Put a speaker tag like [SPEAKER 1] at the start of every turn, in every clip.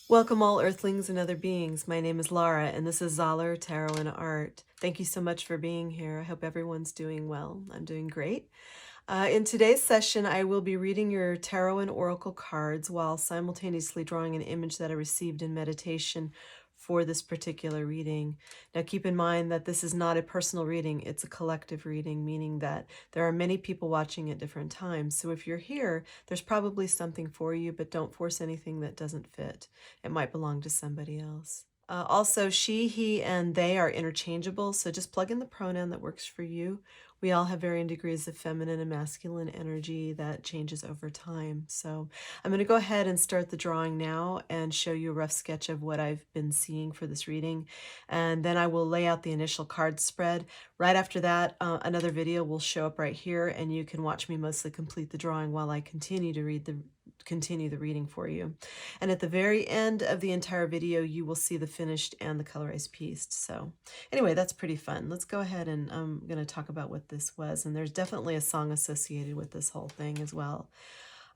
[SPEAKER 1] Welcome all earthlings and other beings. My name is Laura and this is Zahler Tarot and Art. Thank you so much for being here. I hope everyone's doing well. I'm doing great. In today's session, I will be reading your tarot and oracle cards while simultaneously drawing an image that I received in meditation for this particular reading. Now keep in mind that this is not a personal reading, it's a collective reading, meaning that there are many people watching at different times. So if you're here, there's probably something for you, but don't force anything that doesn't fit. It might belong to somebody else. Also, she, he, and they are interchangeable, so just plug in the pronoun that works for you. We all have varying degrees of feminine and masculine energy that changes over time. So I'm going to go ahead and start the drawing now and show you a rough sketch of what I've been seeing for this reading. And then I will lay out the initial card spread. Right after that, another video will show up right here, and you can watch me mostly complete the drawing while I continue the reading for you. And at the very end of the entire video, you will see the finished and the colorized piece. So anyway, that's pretty fun. Let's go ahead and I'm going to talk about what this was. And there's definitely a song associated with this whole thing as well.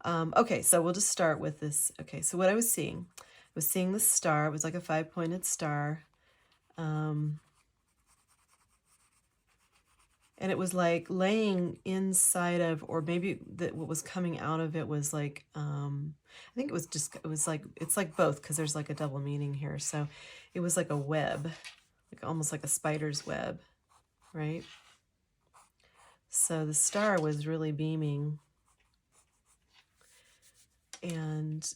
[SPEAKER 1] Okay, so we'll just start with this. Okay, so what I was seeing the star. It was like a 5-pointed star. And it was like laying inside of, or maybe that what was coming out of it was like, I think it was like, it's like both, because there's like a double meaning here. So it was like a web, like almost like a spider's web, right? So the star was really beaming. And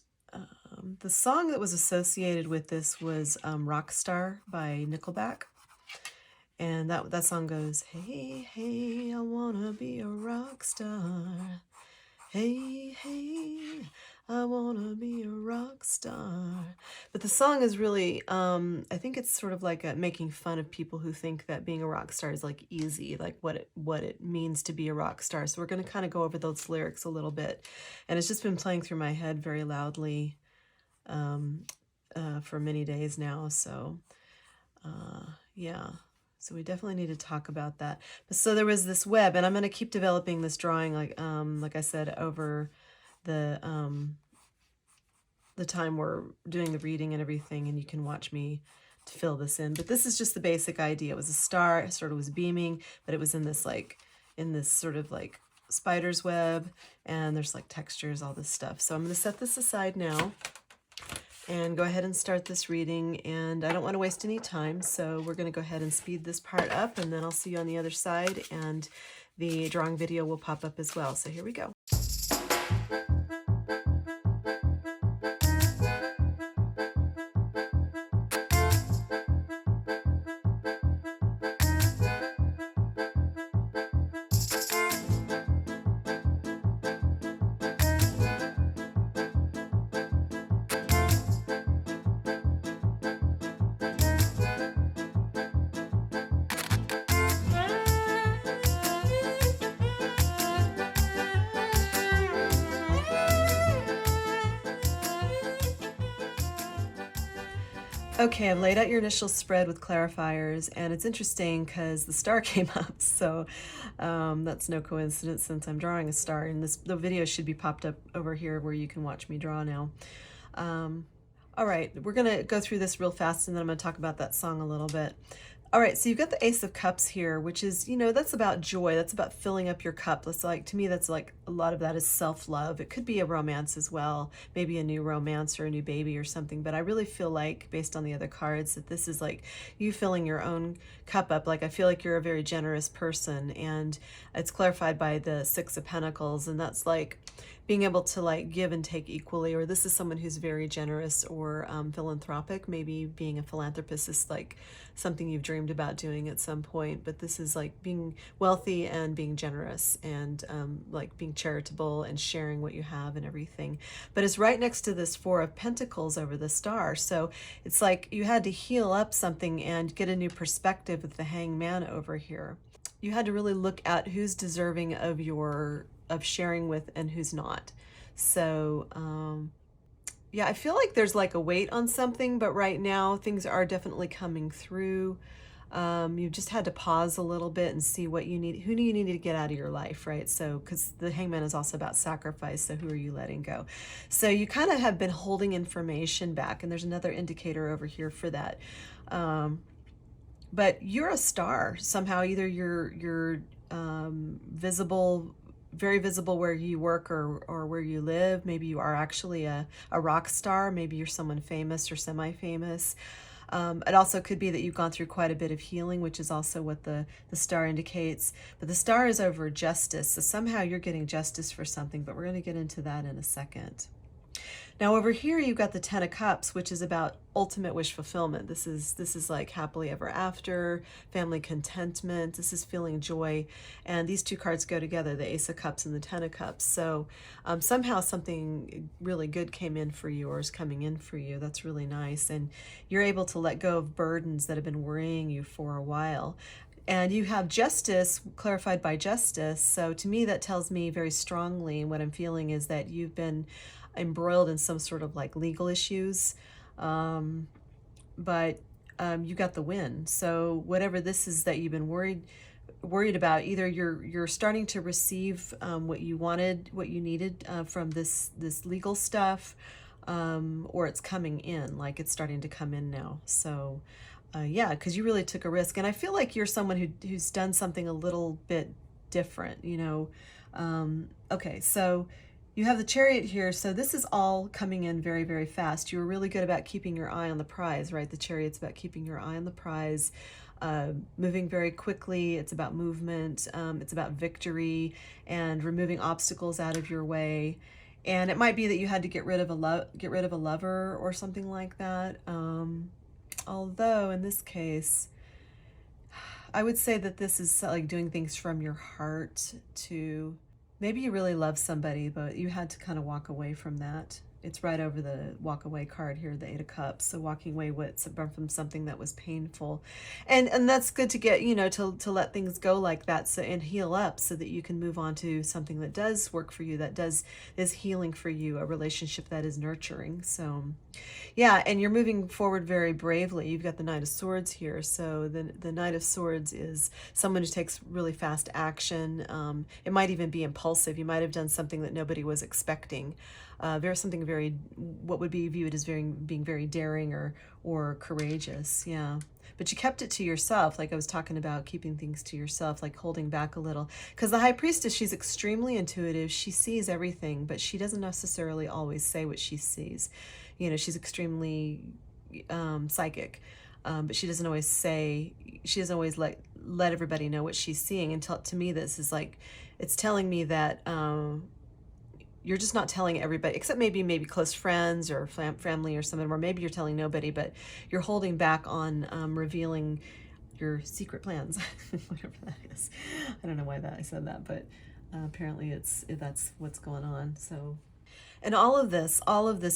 [SPEAKER 1] the song that was associated with this was RockStar by Nickelback. And that song goes, hey, hey, I wanna be a rock star. Hey, hey, I wanna be a rock star. But the song is really, I think it's sort of like making fun of people who think that being a rock star is like easy, like what it means to be a rock star. So we're gonna kind of go over those lyrics a little bit. And it's just been playing through my head very loudly for many days now. So yeah. So we definitely need to talk about that. But so there was this web, and I'm going to keep developing this drawing, like I said, over the time we're doing the reading and everything, and you can watch me to fill this in. But this is just the basic idea. It was a star, it sort of was beaming, but it was in this sort of like spider's web, and there's like textures, all this stuff. So I'm going to set this aside now and go ahead and start this reading. And I don't want to waste any time, so we're going to go ahead and speed this part up, and then I'll see you on the other side, and the drawing video will pop up as well. So here we go. Okay, I've laid out your initial spread with clarifiers, and it's interesting because the star came up, so that's no coincidence since I'm drawing a star, and the video should be popped up over here where you can watch me draw now. All right, we're going to go through this real fast, and then I'm going to talk about that song a little bit. All right, so you've got the Ace of Cups here, which is, that's about joy. That's about filling up your cup. That's like, to me, that's like a lot of that is self-love. It could be a romance as well, maybe a new romance or a new baby or something. But I really feel like, based on the other cards, that this is like you filling your own cup up. Like, I feel like you're a very generous person, and it's clarified by the Six of Pentacles, and that's like being able to like give and take equally, or this is someone who's very generous or philanthropic. Maybe being a philanthropist is like something you've dreamed about doing at some point, but this is like being wealthy and being generous and like being charitable and sharing what you have and everything. But it's right next to this Four of Pentacles over the star. So it's like you had to heal up something and get a new perspective with the Hangman over here. You had to really look at who's deserving of sharing with and who's not. So yeah, I feel like there's like a weight on something, but right now things are definitely coming through. You've just had to pause a little bit and see what you need, who do you need to get out of your life, right? So, because the hangman is also about sacrifice, so who are you letting go? So you kind of have been holding information back, and there's another indicator over here for that. But you're a star somehow. Either you're visible, very visible where you work or where you live. Maybe you are actually a rock star. Maybe you're someone famous or semi-famous. It also could be that you've gone through quite a bit of healing, which is also what the star indicates. But the star is over justice. So somehow you're getting justice for something, but we're going to get into that in a second. Now over here you've got the Ten of Cups, which is about ultimate wish fulfillment. This is like happily ever after, family contentment. This is feeling joy, and these two cards go together: the Ace of Cups and the Ten of Cups. So somehow something really good came in for you, or is coming in for you. That's really nice, and you're able to let go of burdens that have been worrying you for a while. And you have justice clarified by justice. So to me, that tells me very strongly, what I'm feeling is that you've been embroiled in some sort of like legal issues, but you got the win. So whatever this is that you've been worried about, either you're starting to receive what you wanted, what you needed from this legal stuff, or it's coming in, like it's starting to come in now. So yeah, because you really took a risk, and I feel like you're someone who's done something a little bit different, you know. Okay, so you have the Chariot here, so this is all coming in very, very fast. You were really good about keeping your eye on the prize, right? The Chariot's about keeping your eye on the prize, moving very quickly. It's about movement. It's about victory and removing obstacles out of your way. And it might be that you had to get rid of a lover or something like that. Although in this case, I would say that this is like doing things from your heart to... Maybe you really love somebody, but you had to kind of walk away from that. It's right over the walk away card here, the Eight of Cups. So walking away from something that was painful. And that's good to get, you know, to let things go like that, so, and heal up, so that you can move on to something that does work for you, that is healing for you, a relationship that is nurturing. So yeah, and you're moving forward very bravely. You've got the Knight of Swords here. So the Knight of Swords is someone who takes really fast action. It might even be impulsive. You might have done something that nobody was expecting. There's something very, what would be viewed as being very daring or courageous. Yeah. But you kept it to yourself, like I was talking about, keeping things to yourself, like holding back a little. Because the High Priestess, she's extremely intuitive. She sees everything, but she doesn't necessarily always say what she sees. You know, she's extremely psychic, but she doesn't always let everybody know what she's seeing. And to me, this is like, it's telling me that you're just not telling everybody, except maybe close friends or family or someone, or maybe you're telling nobody, but you're holding back on revealing your secret plans, whatever that is. I don't know why I said that, but apparently that's what's going on. So, and all of this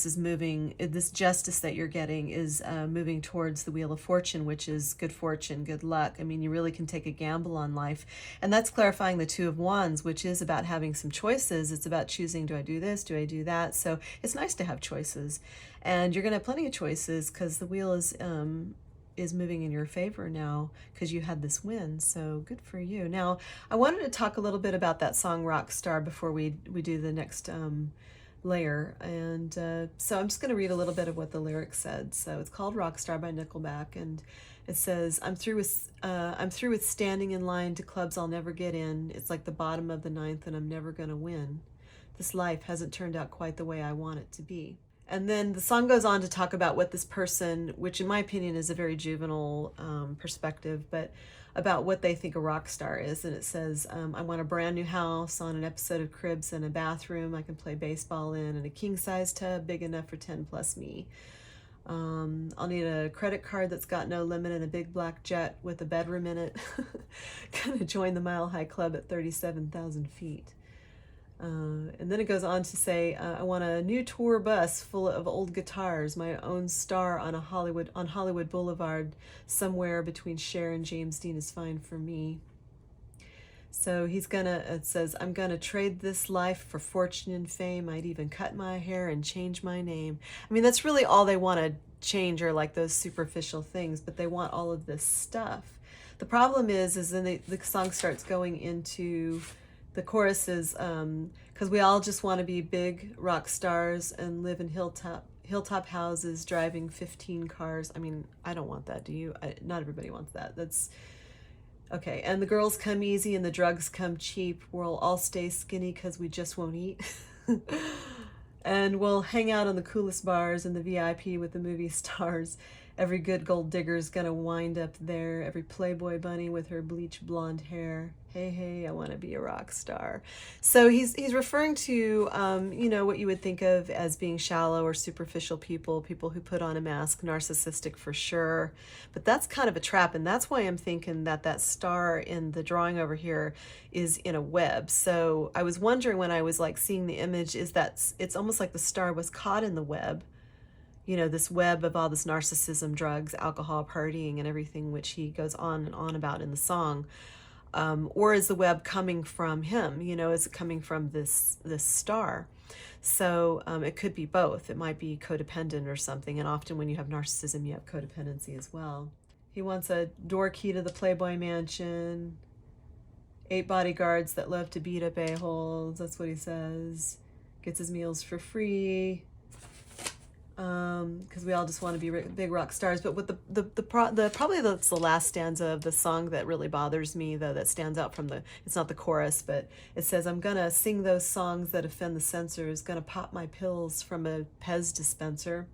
[SPEAKER 1] is moving, this justice that you're getting is moving towards the Wheel of Fortune, which is good fortune, good luck. I mean, you really can take a gamble on life. And that's clarifying the Two of Wands, which is about having some choices. It's about choosing, do I do this? Do I do that? So it's nice to have choices. And you're going to have plenty of choices, because the wheel is moving in your favor now, because you had this win. So good for you. Now, I wanted to talk a little bit about that song RockStar before we do the next layer, and so I'm just going to read a little bit of what the lyrics said. So it's called RockStar by Nickelback, and it says, I'm through with standing in line to clubs I'll never get in. It's like the bottom of the ninth and I'm never going to win. This life hasn't turned out quite the way I want it to be. And then the song goes on to talk about what this person, which in my opinion is a very juvenile perspective, but about what they think a rock star is. And it says, I want a brand new house on an episode of Cribs and a bathroom I can play baseball in, and a king-size tub big enough for 10 plus me. I'll need a credit card that's got no limit and a big black jet with a bedroom in it. Gonna join the Mile High Club at 37,000 feet. And then it goes on to say, I want a new tour bus full of old guitars, my own star on Hollywood Boulevard, somewhere between Cher and James Dean is fine for me. So it says, I'm gonna trade this life for fortune and fame. I'd even cut my hair and change my name. I mean, that's really all they want to change, are like those superficial things, but they want all of this stuff. The problem is then the song starts going into the choruses, because we all just want to be big rock stars and live in hilltop houses, driving 15 cars. I mean, I don't want that. Do you? Not everybody wants that. That's okay. And the girls come easy and the drugs come cheap. We'll all stay skinny because we just won't eat. And we'll hang out on the coolest bars in the VIP with the movie stars. Every good gold digger's gonna wind up there. Every Playboy bunny with her bleach blonde hair. Hey, hey, I want to be a rock star. So he's referring to, you know, what you would think of as being shallow or superficial people, people who put on a mask, narcissistic for sure. But that's kind of a trap, and that's why I'm thinking that that star in the drawing over here is in a web. So I was wondering when I was like seeing the image, is that it's almost like the star was caught in the web, you know, this web of all this narcissism, drugs, alcohol, partying, and everything, which he goes on and on about in the song. Or is the web coming from him? You know, is it coming from this star? So it could be both. It might be codependent or something. And often when you have narcissism, you have codependency as well. He wants a door key to the Playboy mansion, 8 bodyguards that love to beat up a-holes. That's what he says. Gets his meals for free. Because we all just want to be big rock stars. But with probably that's the last stanza of the song that really bothers me, though, that stands out from it's not the chorus, but it says, I'm gonna sing those songs that offend the censors, gonna pop my pills from a Pez dispenser,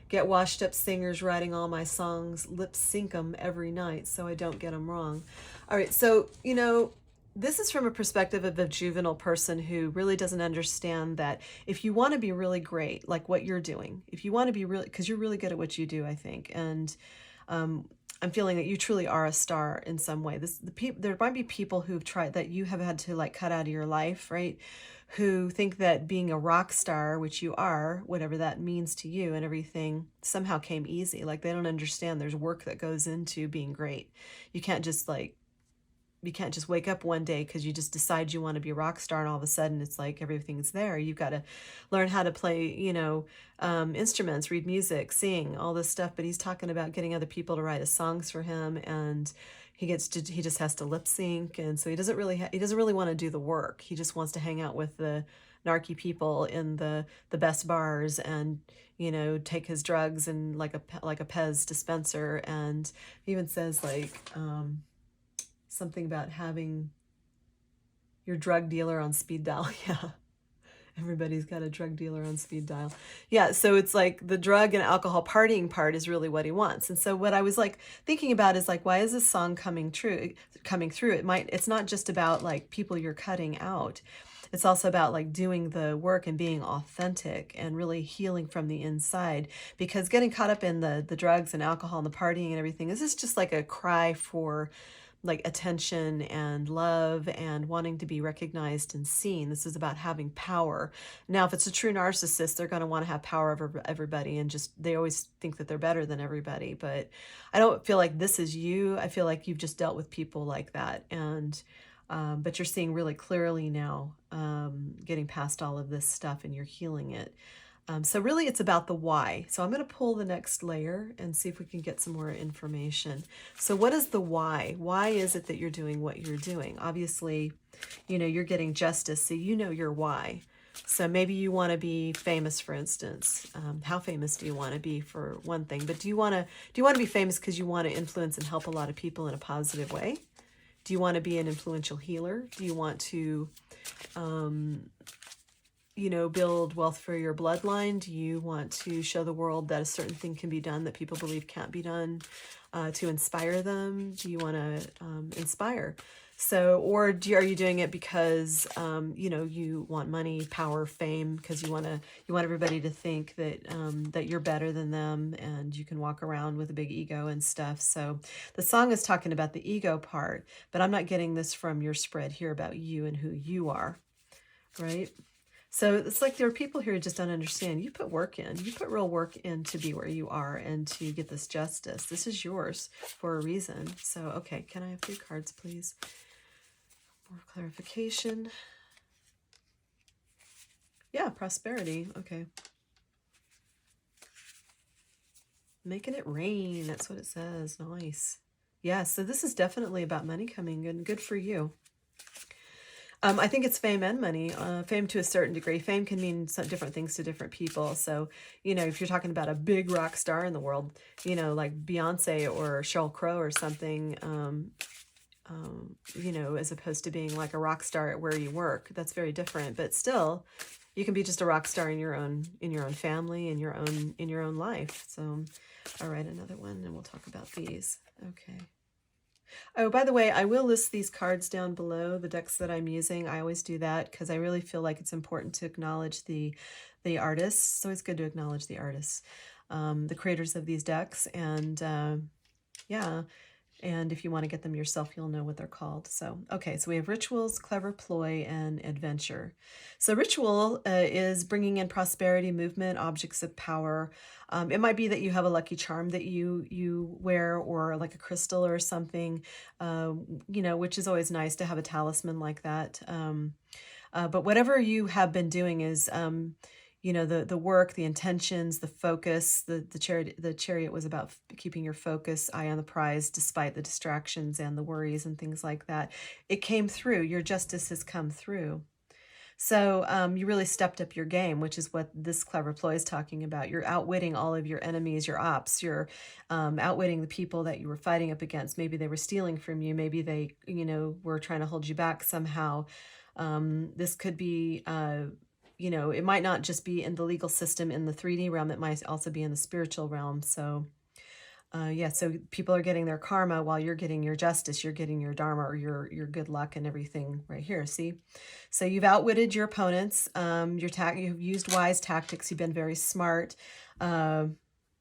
[SPEAKER 1] get washed up singers writing all my songs, lip sync 'em every night so I don't get 'em wrong. All right, so, you know, this is from a perspective of a juvenile person who really doesn't understand that if you want to be really great, like what you're doing, if you want to be really, because you're really good at what you do, I think, and I'm feeling that you truly are a star in some way. There might be people who've tried that you have had to like cut out of your life, right? Who think that being a rock star, which you are, whatever that means to you and everything, somehow came easy. Like they don't understand there's work that goes into being great. You can't just wake up one day because you just decide you want to be a rock star and all of a sudden it's like everything's there. You've got to learn how to play, you know, instruments, read music, sing, all this stuff. But he's talking about getting other people to write his songs for him, and he just has to lip sync, and so he doesn't really want to do the work. He just wants to hang out with the narky people in the best bars and, you know, take his drugs and like a Pez dispenser. And he even says like something about having your drug dealer on speed dial. Yeah, everybody's got a drug dealer on speed dial. Yeah, so it's like the drug and alcohol partying part is really what he wants. And so what I was like thinking about is like, why is this song coming through? It's not just about like people you're cutting out. It's also about like doing the work and being authentic and really healing from the inside, because getting caught up in the drugs and alcohol and the partying and everything, this is just like a cry for like attention and love and wanting to be recognized and seen. This is about having power. Now, if it's a true narcissist, they're going to want to have power over everybody, and just they always think that they're better than everybody. But I don't feel like this is you. I feel like you've just dealt with people like that, and but you're seeing really clearly now, getting past all of this stuff, and you're healing it. So really it's about the why. So I'm going to pull the next layer and see if we can get some more information. So what is the why? Why is it that you're doing what you're doing? Obviously, you know, you're getting justice, so you know your why. So maybe you want to be famous, for instance. How famous do you want to be, for one thing? But do you want to be famous because you want to influence and help a lot of people in a positive way? Do you want to be an influential healer? Do you want to you know, build wealth for your bloodline? Do you want to show the world that a certain thing can be done that people believe can't be done, to inspire them? Do you want to inspire? So, or are you doing it because, you know, you want money, power, fame, because you want everybody to think that, that you're better than them and you can walk around with a big ego and stuff. So the song is talking about the ego part, but I'm not getting this from your spread here about you and who you are, right? So it's like there are people here who just don't understand. You put work in. You put real work in to be where you are and to get this justice. This is yours for a reason. So, okay, can I have 3 cards, please? More clarification. Yeah, prosperity. Okay. Making it rain. That's what it says. Nice. Yeah, so this is definitely about money coming in. Good for you. I think it's fame and money. Fame to a certain degree. Fame can mean some different things to different people. So, if you're talking about a big rock star in the world, like Beyonce or Sheryl Crow or something, as opposed to being like a rock star at where you work, that's very different. But still, you can be just a rock star in your own family, in your own life. So, all right, another one, and we'll talk about these. Okay. Oh, by the way, I will list these cards down below, the decks that I'm using. I always do that because I really feel like it's important to acknowledge the artists. It's always good to acknowledge the artists, the creators of these decks, and yeah. And if you want to get them yourself, you'll know what they're called. So, okay, so we have rituals, clever ploy, and adventure. So ritual is bringing in prosperity, movement, objects of power. It might be that you have a lucky charm that you wear, or like a crystal or something, which is always nice to have a talisman like that. But whatever you have been doing is the work, the intentions, the focus. The chariot was about keeping your focus, eye on the prize, despite the distractions and the worries and things like that. It came through. Your justice has come through. So you really stepped up your game, which is what this clever ploy is talking about. You're outwitting all of your enemies, your ops. You're outwitting the people that you were fighting up against. Maybe they were stealing from you. Maybe they, were trying to hold you back somehow. This could be it might not just be in the legal system in the 3D realm, it might also be in the spiritual realm. So so people are getting their karma while you're getting your justice, you're getting your dharma, or your good luck and everything right here. See? So you've outwitted your opponents, you've used wise tactics, you've been very smart.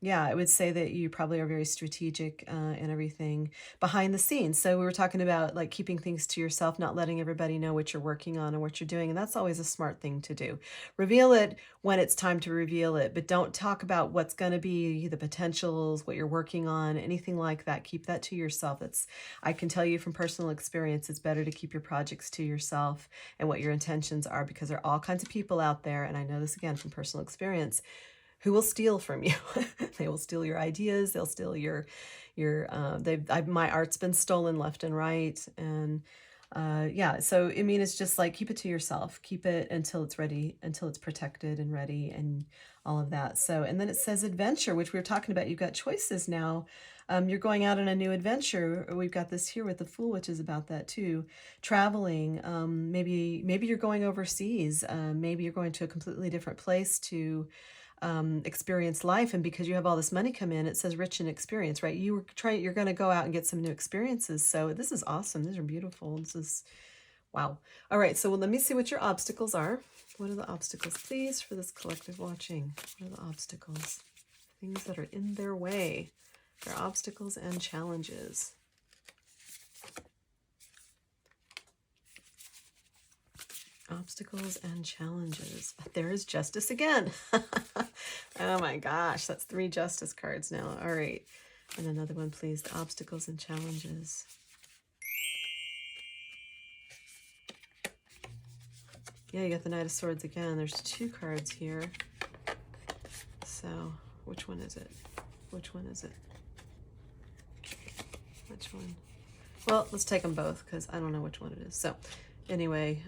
[SPEAKER 1] I would say that you probably are very strategic and everything behind the scenes. So we were talking about like keeping things to yourself, not letting everybody know what you're working on and what you're doing. And that's always a smart thing to do. Reveal it when it's time to reveal it, but don't talk about what's going to be the potentials, what you're working on, anything like that. Keep that to yourself. I can tell you from personal experience, it's better to keep your projects to yourself and what your intentions are, because there are all kinds of people out there. And I know this again from personal experience, who will steal from you. They will steal your ideas. They'll steal my art's been stolen left and right. And so I mean, it's just like, keep it to yourself, keep it until it's ready, until it's protected and ready and all of that. So, and then it says adventure, which we were talking about. You've got choices now. You're going out on a new adventure. We've got this here with the Fool, which is about that too. Traveling, maybe you're going overseas. Maybe you're going to a completely different place to experience life. And because you have all this money come in, it says rich in experience, right? You're going to go out and get some new experiences. So this is awesome. These are beautiful. This is wow. All right. So let me see what your obstacles are. What are the obstacles, please, for this collective watching? What are the obstacles? Things that are in their way. Their obstacles and challenges. Obstacles and challenges. There is justice again. Oh my gosh, that's 3 justice cards now. All right. And another one, please. The obstacles and challenges. Yeah, you got the Knight of Swords again. There's 2 cards here. So, which one is it? Which one is it? Which one? Well, let's take them both because I don't know which one it is. So, anyway,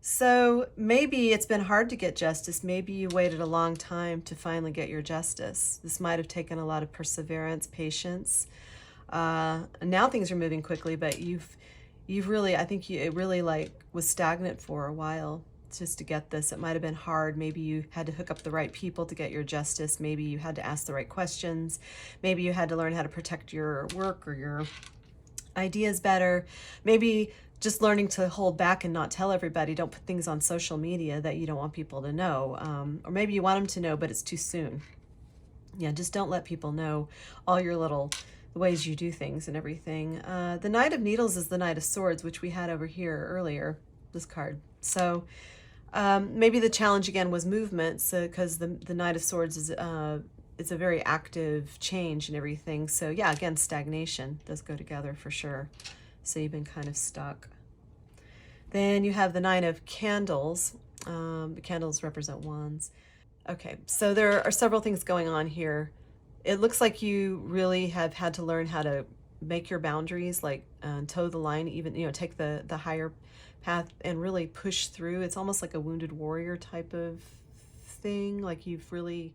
[SPEAKER 1] so maybe it's been hard to get justice. Maybe you waited a long time to finally get your justice. This might have taken a lot of perseverance, patience. Now things are moving quickly, but you've really, I think it really like was stagnant for a while just to get this. It might have been hard. Maybe you had to hook up the right people to get your justice. Maybe you had to ask the right questions. Maybe you had to learn how to protect your work or your ideas better. Maybe just learning to hold back and not tell everybody. Don't put things on social media that you don't want people to know. Or maybe you want them to know, but it's too soon. Yeah, just don't let people know all your little the ways you do things and everything. The Knight of Needles is the Knight of Swords, which we had over here earlier, this card. So maybe the challenge again was movement, because the Knight of Swords is it's a very active change and everything. So yeah, again, stagnation does go together for sure. So you've been kind of stuck. Then you have the Nine of Candles. The candles represent wands. Okay, so there are several things going on here. It looks like you really have had to learn how to make your boundaries, like toe the line, even, take the higher path and really push through. It's almost like a wounded warrior type of thing. Like you've really,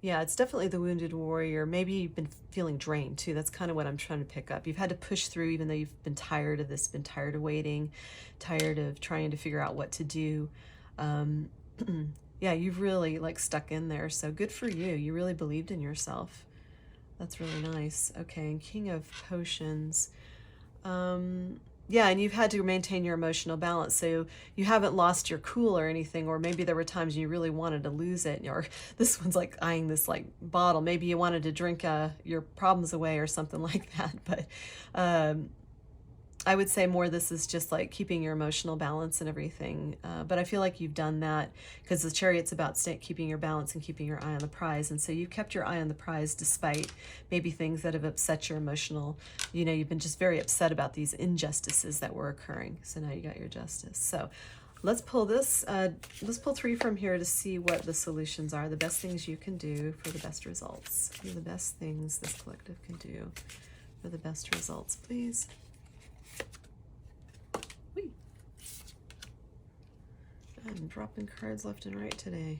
[SPEAKER 1] yeah, it's definitely the wounded warrior. Maybe you've been feeling drained too. That's kind of what I'm trying to pick up. You've had to push through even though you've been tired of this, been tired of waiting, tired of trying to figure out what to do. Yeah, you've really like stuck in there. So good for you. You really believed in yourself. That's really nice. Okay, and King of Potions. Yeah, and you've had to maintain your emotional balance, so you haven't lost your cool or anything, or maybe there were times you really wanted to lose it, or this one's like eyeing this like bottle. Maybe you wanted to drink your problems away or something like that. But I would say more this is just like keeping your emotional balance and everything. But I feel like you've done that because the Chariot's about keeping your balance and keeping your eye on the prize. And so you've kept your eye on the prize despite maybe things that have upset your emotional, you've been just very upset about these injustices that were occurring. So now you got your justice. So let's pull this, let's pull 3 from here to see what the solutions are, the best things you can do for the best results. The best things this collective can do for the best results, please. I'm dropping cards left and right today.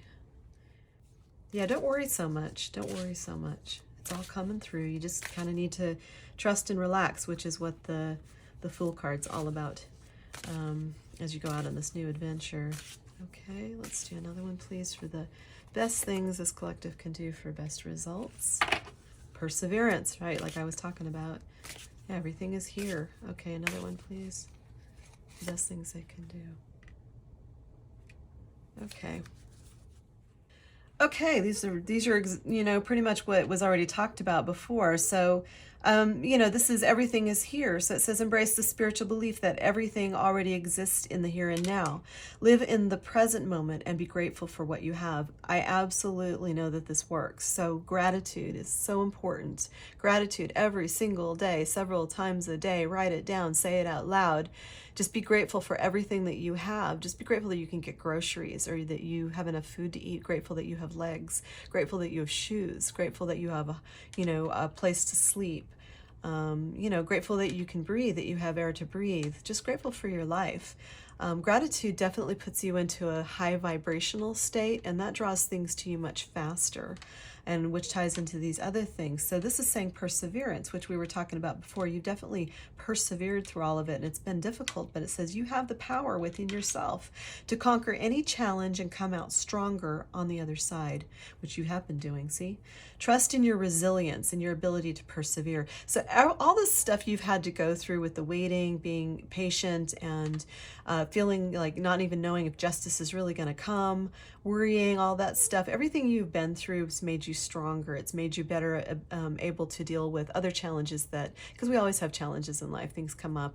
[SPEAKER 1] Yeah, don't worry so much. Don't worry so much. It's all coming through. You just kind of need to trust and relax, which is what the Fool card's all about as you go out on this new adventure. Okay, let's do another one, please, for the best things this collective can do for best results. Perseverance, right, like I was talking about. Yeah, everything is here. Okay, another one, please. The best things they can do. Okay. Okay, these are pretty much what was already talked about before. So this is everything is here. So it says embrace the spiritual belief that everything already exists in the here and now. Live in the present moment and be grateful for what you have. I absolutely know that this works. So gratitude is so important. Gratitude every single day, several times a day. Write it down, say it out loud. Just be grateful for everything that you have. Just be grateful that you can get groceries or that you have enough food to eat. Grateful that you have legs. Grateful that you have shoes. Grateful that you have a place to sleep. Grateful that you can breathe, that you have air to breathe. Just grateful for your life. Gratitude definitely puts you into a high vibrational state, and that draws things to you much faster, and which ties into these other things. So this is saying perseverance, which we were talking about before. You've definitely persevered through all of it, and it's been difficult, but it says you have the power within yourself to conquer any challenge and come out stronger on the other side, which you have been doing, see? Trust in your resilience and your ability to persevere. So all this stuff you've had to go through with the waiting, being patient, and feeling like not even knowing if justice is really going to come, worrying, all that stuff, everything you've been through has made you stronger. It's made you better able to deal with other challenges because we always have challenges in life. Things come up,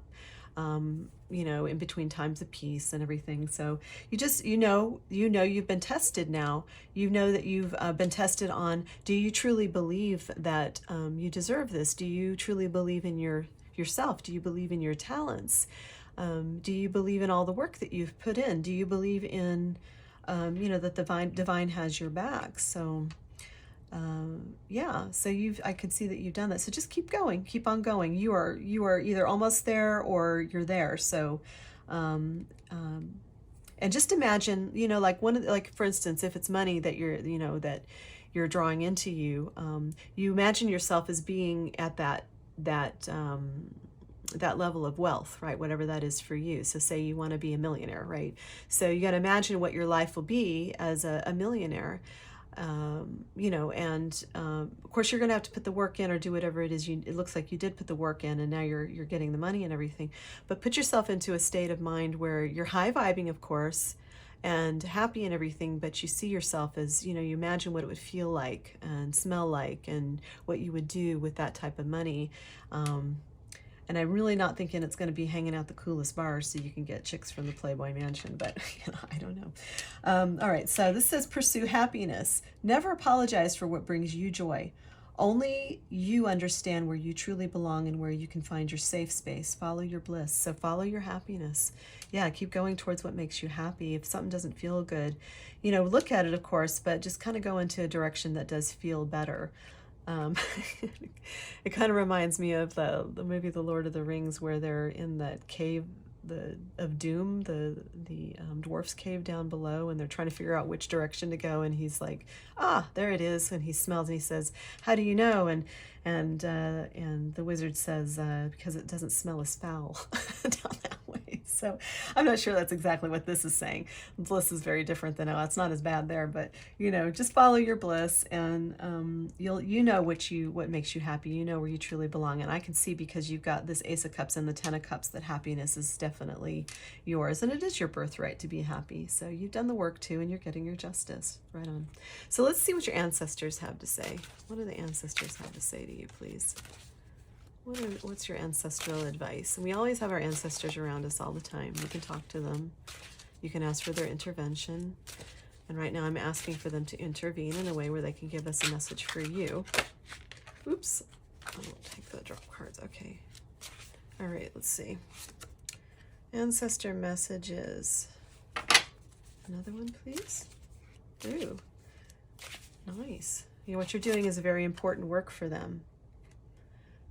[SPEAKER 1] in between times of peace and everything. So you've been tested now. You know that you've been tested on, do you truly believe that you deserve this? Do you truly believe in yourself? Do you believe in your talents? Do you believe in all the work that you've put in? Do you believe in, that divine has your back? So, so I could see that you've done that. So just keep going, keep on going. You are either almost there or you're there. So, and just imagine, like for instance, if it's money that you're drawing into you, you imagine yourself as being at that level of wealth, right? Whatever that is for you. So say you want to be a millionaire, right? So you got to imagine what your life will be as a millionaire. Of course you're going to have to put the work in or do whatever it is. It looks like you did put the work in and now you're getting the money and everything, but put yourself into a state of mind where you're high vibing, of course, and happy and everything, but you see yourself as, you imagine what it would feel like and smell like and what you would do with that type of money. And I'm really not thinking it's going to be hanging out the coolest bars so you can get chicks from the Playboy Mansion, but I don't know. All right, so this says pursue happiness. Never apologize for what brings you joy. Only you understand where you truly belong and where you can find your safe space. Follow your bliss. So follow your happiness. Yeah, keep going towards what makes you happy. If something doesn't feel good, look at it, of course, but just kind of go into a direction that does feel better. Um, it kind of reminds me of the movie The Lord of the Rings, where they're in that cave of doom, the dwarf's cave down below, and they're trying to figure out which direction to go. And he's like, "Ah, there it is." And he smells, and he says, "How do you know?" And the wizard says, "Because it doesn't smell as foul down that way." So I'm not sure that's exactly what this is saying. Bliss is very different than, oh, it's not as bad there, but just follow your bliss, and you know what makes you happy. You know where you truly belong. And I can see, because you've got this Ace of Cups and the Ten of Cups, that happiness is definitely yours, and it is your birthright to be happy. So you've done the work too, and you're getting your justice. Right on. So let's see what your ancestors have to say. What do the ancestors have to say to you, please? What's your ancestral advice? And we always have our ancestors around us all the time. You can talk to them. You can ask for their intervention. And right now I'm asking for them to intervene in a way where they can give us a message for you. Oops. I won't take the drop cards. Okay. All right, let's see. Ancestor messages. Another one, please. Ooh. Nice. What you're doing is a very important work for them.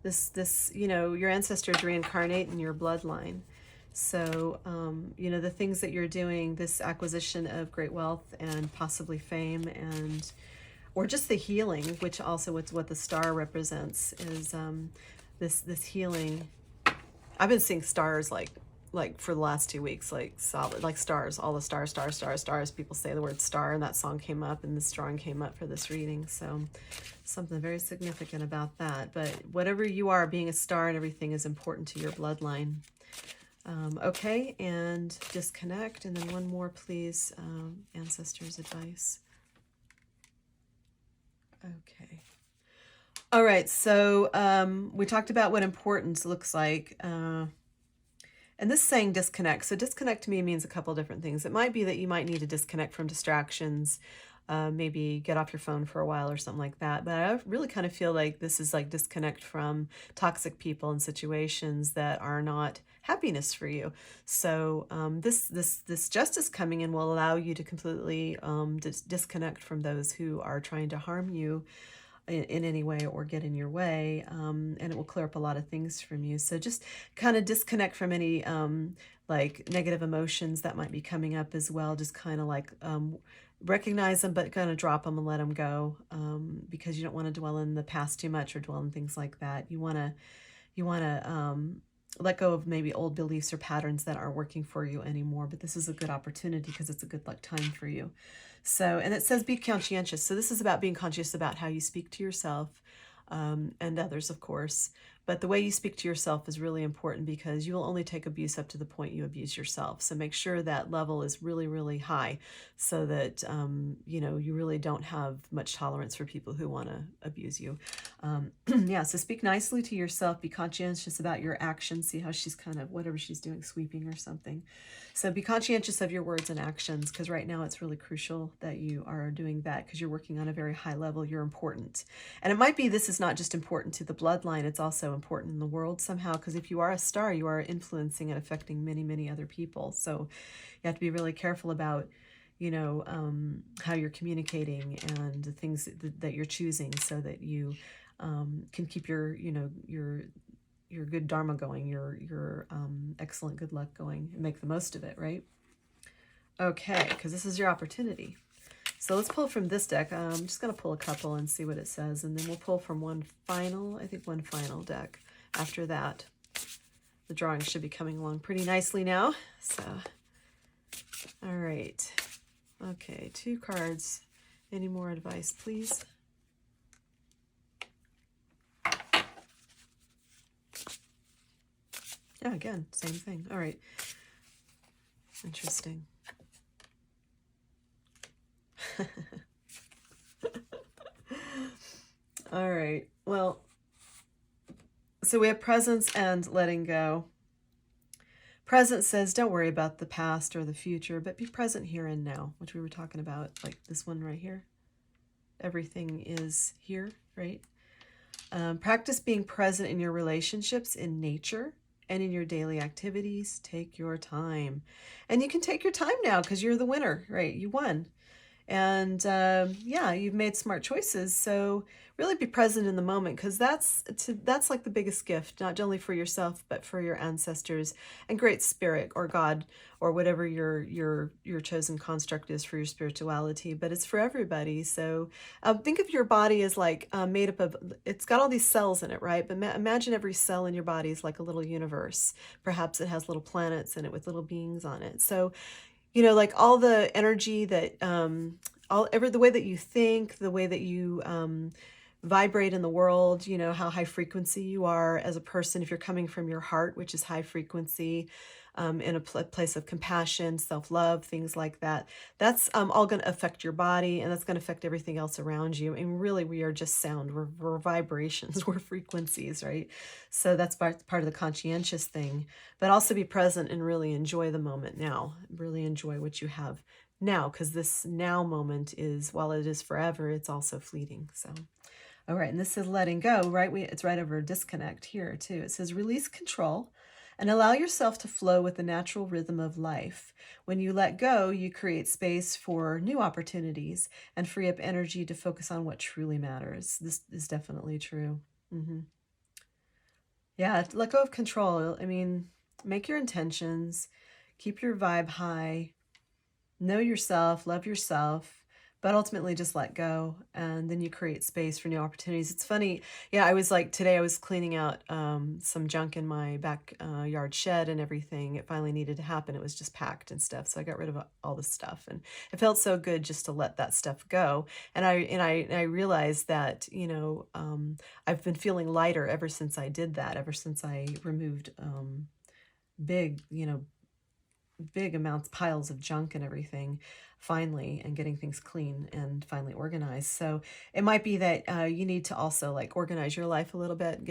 [SPEAKER 1] Your ancestors reincarnate in your bloodline. So, the things that you're doing, this acquisition of great wealth and possibly fame, or just the healing, which also what the star represents, is this healing. I've been seeing stars like for the last 2 weeks, like solid, like stars, all the stars. People say the word star, and that song came up, and this drawing came up for this reading. So something very significant about that. But whatever you are, being a star and everything is important to your bloodline. Okay, and disconnect. And then one more, please. Ancestors' advice. Okay. All right, so we talked about what importance looks like. And this is saying disconnect. So disconnect to me means a couple different things. It might be that you might need to disconnect from distractions, maybe get off your phone for a while or something like that. But I really kind of feel like this is like disconnect from toxic people and situations that are not happiness for you. So this justice coming in will allow you to completely disconnect from those who are trying to harm you in any way or get in your way, and it will clear up a lot of things from you. So just kind of disconnect from any like negative emotions that might be coming up as well. Just kind of like recognize them, but kind of drop them and let them go, because you don't want to dwell in the past too much or dwell in things like that. You want to let go of maybe old beliefs or patterns that aren't working for you anymore. But this is a good opportunity because it's a good luck time for you. So, and it says be conscientious. So this is about being conscious about how you speak to yourself and others, of course. But the way you speak to yourself is really important, because you will only take abuse up to the point you abuse yourself. So make sure that level is really, really high, so that, you really don't have much tolerance for people who want to abuse you. Yeah, so speak nicely to yourself. Be conscientious about your actions. See how she's kind of, whatever she's doing, sweeping or something. So be conscientious of your words and actions, because right now it's really crucial that you are doing that, because you're working on a very high level. You're important. And it might be this is not just important to the bloodline, it's also important in the world somehow, because if you are a star, you are influencing and affecting many, many other people. So you have to be really careful about, how you're communicating and the things that you're choosing, so that you can keep your good dharma going, your excellent good luck going, and make the most of it, right? Okay, because this is your opportunity. So let's pull from this deck. I'm just going to pull a couple and see what it says, and then we'll pull from one final deck after that. The drawing should be coming along pretty nicely now. So, all right. Okay, 2 cards. Any more advice, please? Yeah, again, same thing. All right. Interesting. All right. Well, so we have presence and letting go. Present says don't worry about the past or the future, but be present here and now, which we were talking about, like this one right here. Everything is here, right? Practice being present in your relationships, in nature, and in your daily activities. Take your time. And you can take your time now, because you're the winner, right? You won. And yeah, you've made smart choices. So really be present in the moment, because that's like the biggest gift, not only for yourself, but for your ancestors and Great Spirit or God, or whatever your chosen construct is for your spirituality. But it's for everybody. So think of your body as like made up of, it's got all these cells in it, right? But imagine every cell in your body is like a little universe. Perhaps it has little planets in it with little beings on it. So like all the energy that the way that you think, the way that you vibrate in the world, how high frequency you are as a person, if you're coming from your heart, which is high frequency, in a place of compassion, self-love, things like that. That's all going to affect your body, and that's going to affect everything else around you. And really, we are just sound. We're vibrations. We're frequencies, right? So that's part of the conscientious thing. But also be present and really enjoy the moment now. Really enjoy what you have now, because this now moment is, while it is forever, it's also fleeting. So, all right, and this is letting go, right? It's right over disconnect here too. It says release control and allow yourself to flow with the natural rhythm of life. When you let go, you create space for new opportunities and free up energy to focus on what truly matters. This is definitely true. Yeah, let go of control. I mean, make your intentions, keep your vibe high, know yourself, love yourself, but ultimately just let go, and then you create space for new opportunities. It's funny. Yeah, today I was cleaning out some junk in my backyard shed and everything. It finally needed to happen. It was just packed and stuff. So I got rid of all the stuff, and it felt so good just to let that stuff go. And I realized that, I've been feeling lighter ever since I did that, ever since I removed big, big amounts, piles of junk and everything, finally, and getting things clean and finally organized. So it might be that you need to also like organize your life a little bit,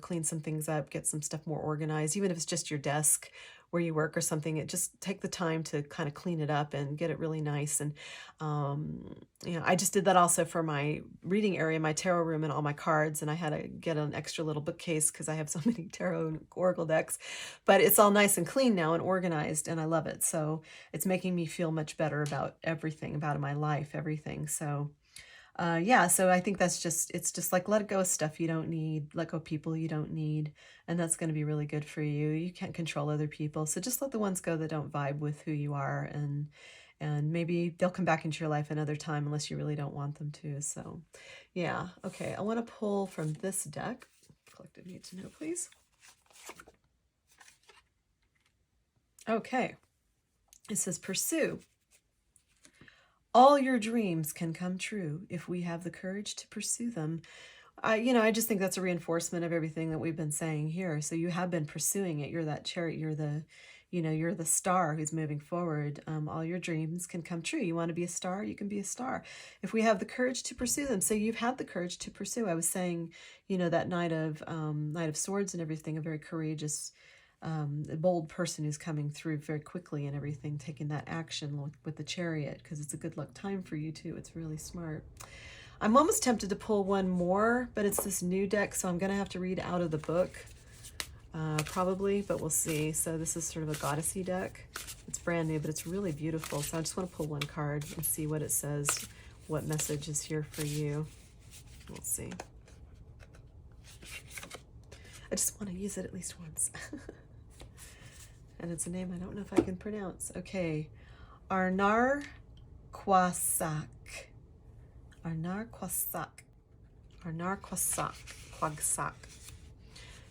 [SPEAKER 1] clean some things up, get some stuff more organized, even if it's just your desk where you work or something. Just take the time to kind of clean it up and get it really nice. And I just did that also for my reading area, my tarot room, and all my cards. And I had to get an extra little bookcase because I have so many tarot and oracle decks. But it's all nice and clean now and organized, and I love it. So it's making me feel much better about everything, about my life, everything. So yeah, so I think it's just like let go of stuff you don't need, let go of people you don't need, and that's going to be really good for you. You can't control other people, so just let the ones go that don't vibe with who you are, and maybe they'll come back into your life another time unless you really don't want them to. So yeah, okay, I want to pull from this deck. Collective need to know, please. Okay, it says pursue. All your dreams can come true if we have the courage to pursue them. I just think that's a reinforcement of everything that we've been saying here. So you have been pursuing it. You're that chariot. You're the star who's moving forward. All your dreams can come true. You want to be a star? You can be a star if we have the courage to pursue them. So you've had the courage to pursue. I was saying, that Knight of Swords and everything, a very courageous, a bold person who's coming through very quickly and everything, taking that action with the Chariot, because it's a good luck time for you too. It's really smart. I'm almost tempted to pull one more, but it's this new deck, so I'm going to have to read out of the book, probably, but we'll see. So this is sort of a goddessy deck. It's brand new, but it's really beautiful. So I just want to pull one card and see what it says, what message is here for you. We'll see. I just want to use it at least once. And it's a name I don't know if I can pronounce. Okay, Arnar Kwasak.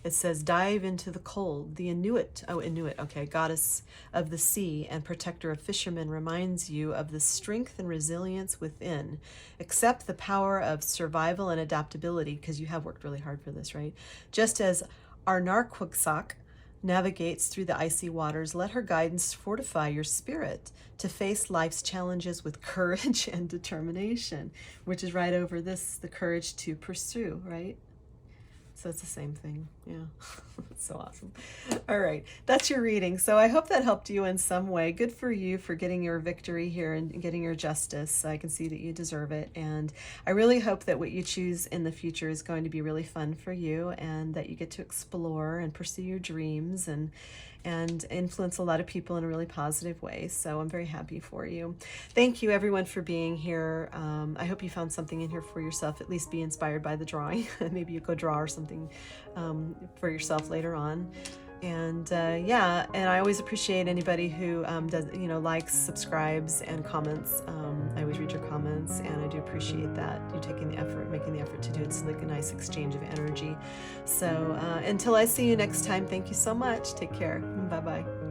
[SPEAKER 1] It says, dive into the cold. The Inuit, okay, goddess of the sea and protector of fishermen, reminds you of the strength and resilience within. Accept the power of survival and adaptability, because you have worked really hard for this, right? Just as Arnarquagsak navigates through the icy waters, let her guidance fortify your spirit to face life's challenges with courage and determination, which is right over this, the courage to pursue, right? So it's the same thing. Yeah, that's so awesome. All right, that's your reading. So I hope that helped you in some way. Good for you for getting your victory here and getting your justice. I can see that you deserve it. And I really hope that what you choose in the future is going to be really fun for you, and that you get to explore and pursue your dreams and influence a lot of people in a really positive way. So I'm very happy for you. Thank you everyone for being here. I hope you found something in here for yourself, at least be inspired by the drawing. Maybe you go draw or something for yourself later on. And yeah, and I always appreciate anybody who does, likes, subscribes, and comments. I always read your comments, and I do appreciate that you taking the effort, making the effort to do it. It's like a nice exchange of energy. So until I see you next time, thank you so much. Take care. Bye-bye.